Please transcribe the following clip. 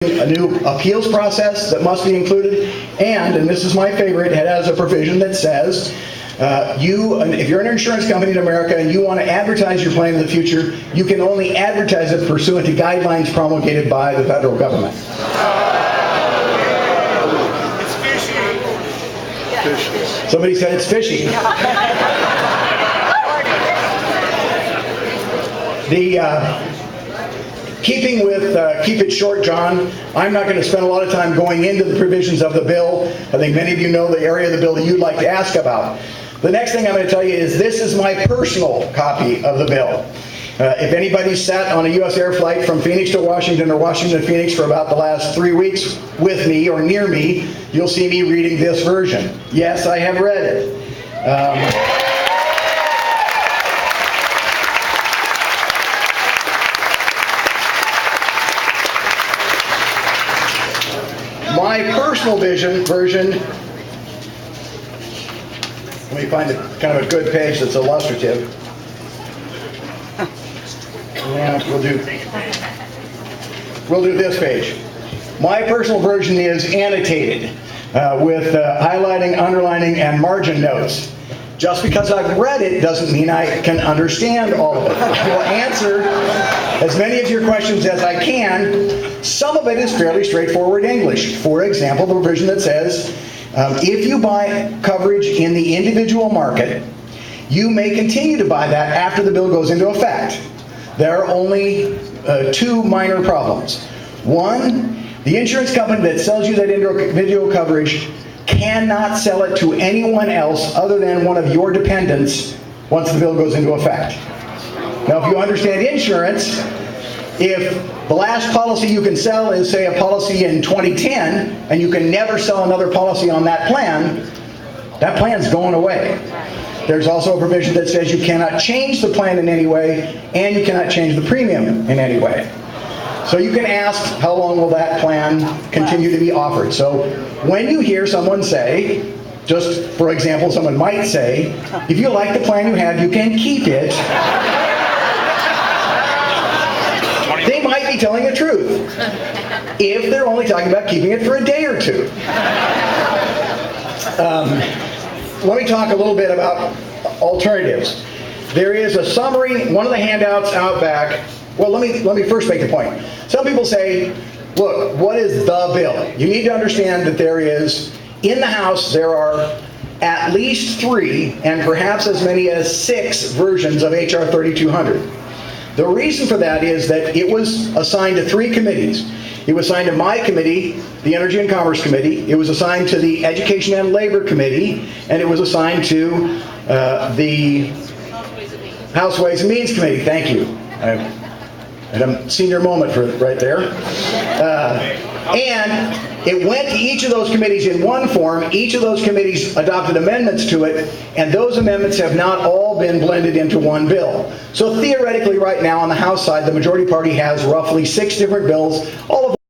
a new appeals process that must be included, and this is my favorite, it has a provision that says if you're an insurance company in America and you want to advertise your plan in the future, you can only advertise it pursuant to guidelines promulgated by the federal government. It's fishy. Somebody said it's fishy. Keeping with keep it short, John, I'm not going to spend a lot of time going into the provisions of the bill. I think many of you know the area of the bill that you'd like to ask about. The next thing I'm going to tell you is this is my personal copy of the bill. If anybody's sat on a U.S. air flight from Phoenix to Washington or Washington to Phoenix for about the last 3 weeks with me or near me, you'll see me reading this version. Yes, I have read it. My personal version, let me find kind of a good page that's illustrative. Yeah, we'll do this page. My personal version is annotated with highlighting, underlining, and margin notes. Just because I've read it doesn't mean I can understand all of it. I will answer as many of your questions as I can. Some of it is fairly straightforward English. For example, the provision that says, if you buy coverage in the individual market, you may continue to buy that after the bill goes into effect. There are only two minor problems. One, the insurance company that sells you that individual coverage cannot sell it to anyone else other than one of your dependents once the bill goes into effect. Now, if you understand insurance, if the last policy you can sell is, say, a policy in 2010, and you can never sell another policy on that plan's going away. There's also a provision that says you cannot change the plan in any way, and you cannot change the premium in any way. So you can ask, how long will that plan continue to be offered? So when you hear someone say, just for example, someone might say, if you like the plan you have, you can keep it. They might be telling the truth if they're only talking about keeping it for a day or two. Let me talk a little bit about alternatives. There is a summary, one of the handouts out back. Well, let me first make the point. Some people say, look, what is the bill? You need to understand that there is, in the House, there are at least 3 and perhaps as many as 6 versions of H.R. 3200. The reason for that is that it was assigned to 3 committees. It was assigned to my committee, the Energy and Commerce Committee. It was assigned to the Education and Labor Committee, and it was assigned to the House Ways and Means Committee. Thank you. And a senior moment for right there. And it went to each of those committees in one form. Each of those committees adopted amendments to it, and those amendments have not all been blended into one bill. So theoretically right now on the House side, the majority party has roughly 6 different bills, all of